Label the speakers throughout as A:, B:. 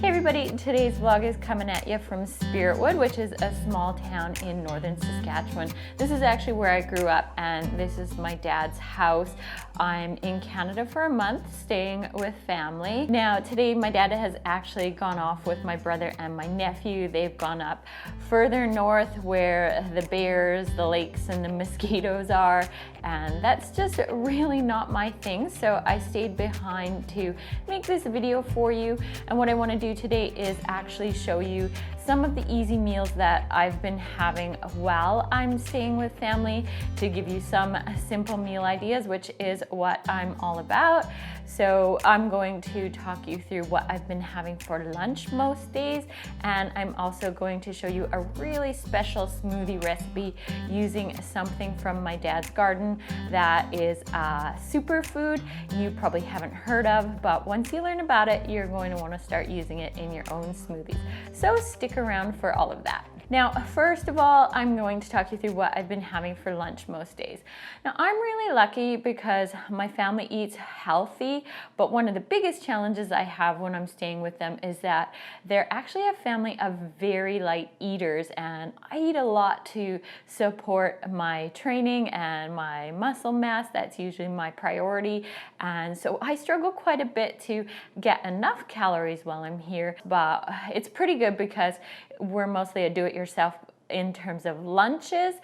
A: Hey everybody, today's vlog is coming at you from Spiritwood, which is a small town in northern Saskatchewan. This is actually where I grew up and this is my dad's house. I'm in Canada for a month staying with family. Now today my dad has actually gone off with my brother and my nephew. They've gone up further north where the bears, the lakes and the mosquitoes are, and that's just really not my thing. So I stayed behind to make this video for you, and what I want to do today is actually show you some of the easy meals that I've been having while I'm staying with family, to give you some simple meal ideas, which is what I'm all about. So I'm going to talk you through what I've been having for lunch most days, and I'm also going to show you a really special smoothie recipe using something from my dad's garden that is a superfood you probably haven't heard of, but once you learn about it, you're going to want to start using it in your own smoothies. So stick around for all of that. Now, first of all, I'm going to talk you through what I've been having for lunch most days. Now, I'm really lucky because my family eats healthy, but one of the biggest challenges I have when I'm staying with them is that they're actually a family of very light eaters, and I eat a lot to support my training and my muscle mass. That's usually my priority, and so I struggle quite a bit to get enough calories while I'm here, but it's pretty good because we're mostly a do-it-yourself in terms of lunches.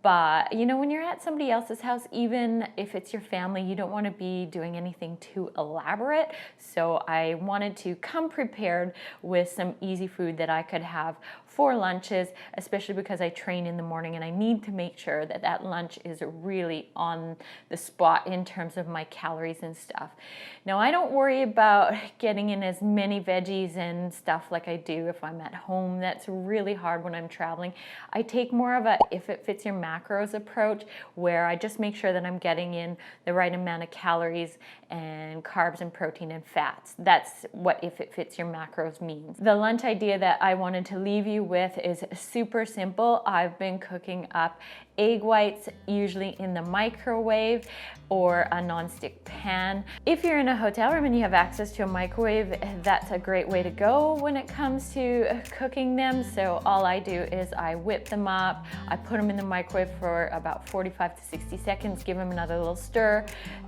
A: But you know, when you're at somebody else's house, even if it's your family, you don't want to be doing anything too elaborate. So I wanted to come prepared with some easy food that I could have for lunches, especially because I train in the morning and I need to make sure that that lunch is really on the spot in terms of my calories and stuff. Now, I don't worry about getting in as many veggies and stuff like I do if I'm at home. That's really hard when I'm traveling. I take more of a if it fits your macros approach, where I just make sure that I'm getting in the right amount of calories and carbs and protein and fats. That's what if it fits your macros means. The lunch idea that I wanted to leave you with is super simple. I've been cooking up egg whites, usually in the microwave or a non-stick pan. If you're in a hotel room and you have access to a microwave, that's a great way to go when it comes to cooking them. So all I do is I whip them up, I put them in the microwave for about 45 to 60 seconds, give them another little stir,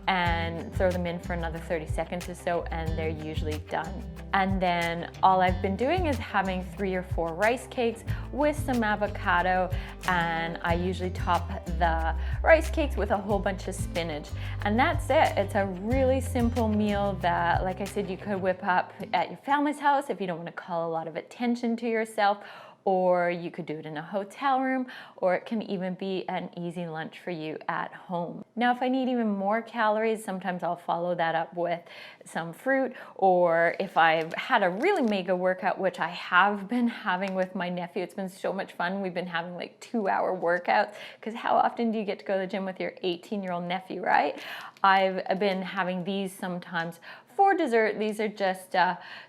A: and throw them in for another 30 seconds or so, and they're usually done. And then all I've been doing is having 3 or 4 rice cakes with some avocado, and I usually top the rice cakes with a whole bunch of spinach. And that's it. It's a really simple meal that, like I said, you could whip up at your family's house if you don't want to call a lot of attention to yourself, or you could do it in a hotel room, or it can even be an easy lunch for you at home. Now, if I need even more calories, sometimes I'll follow that up with some fruit, or if I've had a really mega workout, which I have been having with my nephew. It's been so much fun. We've been having like 2-hour workouts, because how often do you get to go to the gym with your 18-year-old nephew, right? I've been having these sometimes for dessert. These are just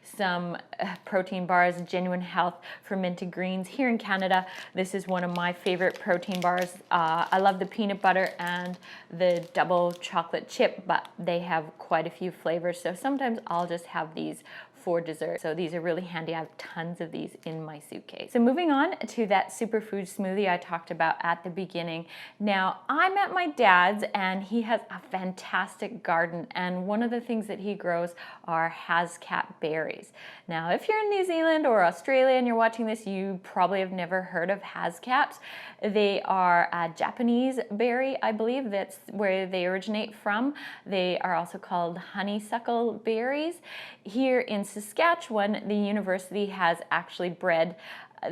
A: some protein bars, Genuine Health fermented greens. Here in Canada, this is one of my favorite protein bars. I love the peanut butter and the double chocolate chip, but they have quite a few flavors. So sometimes I'll just have these for dessert. So these are really handy. I have tons of these in my suitcase. So moving on to that superfood smoothie I talked about at the beginning. Now, I'm at my dad's and he has a fantastic garden, and one of the things that he grows are Haskap berries. Now, if you're in New Zealand or Australia and you're watching this, you probably have never heard of Haskaps. They are a Japanese berry, I believe. That's where they originate from. They are also called honeysuckle berries. Here in Saskatchewan, the university has actually bred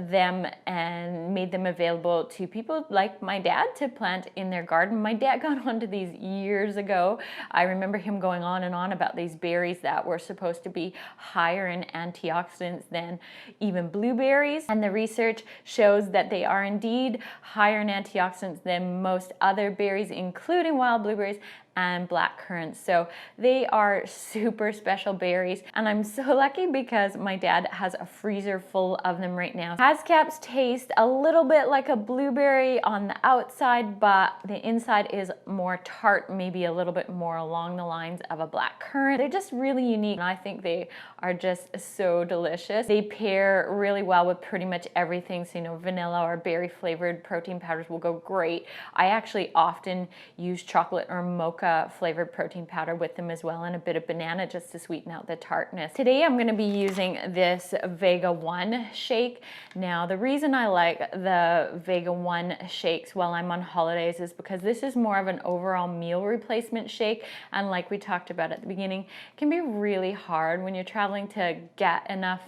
A: them and made them available to people like my dad to plant in their garden. My dad got onto these years ago. I remember him going on and on about these berries that were supposed to be higher in antioxidants than even blueberries. And the research shows that they are indeed higher in antioxidants than most other berries, including wild blueberries and black currants. So they are super special berries, and I'm so lucky because my dad has a freezer full of them right now. Haskaps taste a little bit like a blueberry on the outside, but the inside is more tart, maybe a little bit more along the lines of a black currant. They're just really unique, and I think they are just so delicious. They pair really well with pretty much everything, so vanilla or berry flavored protein powders will go great. I actually often use chocolate or mocha flavored protein powder with them as well, and a bit of banana just to sweeten out the tartness. Today I'm going to be using this Vega 1 shake. Now the reason I like the Vega 1 shakes while I'm on holidays is because this is more of an overall meal replacement shake, and like we talked about at the beginning, it can be really hard when you're traveling to get enough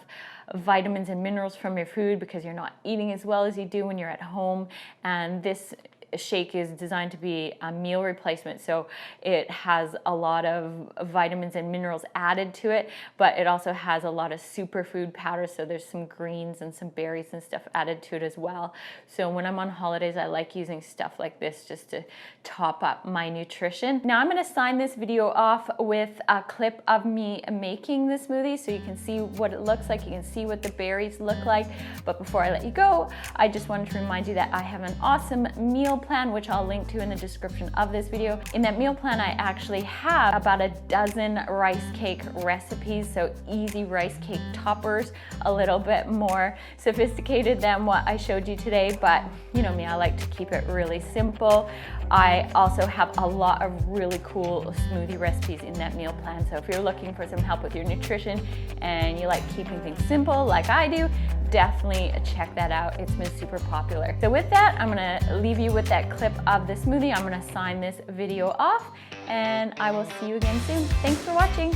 A: vitamins and minerals from your food because you're not eating as well as you do when you're at home. And this shake is designed to be a meal replacement, so it has a lot of vitamins and minerals added to it, but it also has a lot of superfood powders, so there's some greens and some berries and stuff added to it as well. So when I'm on holidays, I like using stuff like this just to top up my nutrition. Now I'm going to sign this video off with a clip of me making the smoothie so you can see what it looks like, you can see what the berries look like. But before I let you go, I just wanted to remind you that I have an awesome meal plan, which I'll link to in the description of this video. In that meal plan, I actually have about a dozen rice cake recipes, so easy rice cake toppers, a little bit more sophisticated than what I showed you today, but you know me, I like to keep it really simple. I also have a lot of really cool smoothie recipes in that meal plan, so if you're looking for some help with your nutrition and you like keeping things simple like I do, definitely check that out. It's been super popular. So with that, I'm gonna leave you with that clip of the smoothie. I'm gonna sign this video off, and I will see you again soon. Thanks for watching.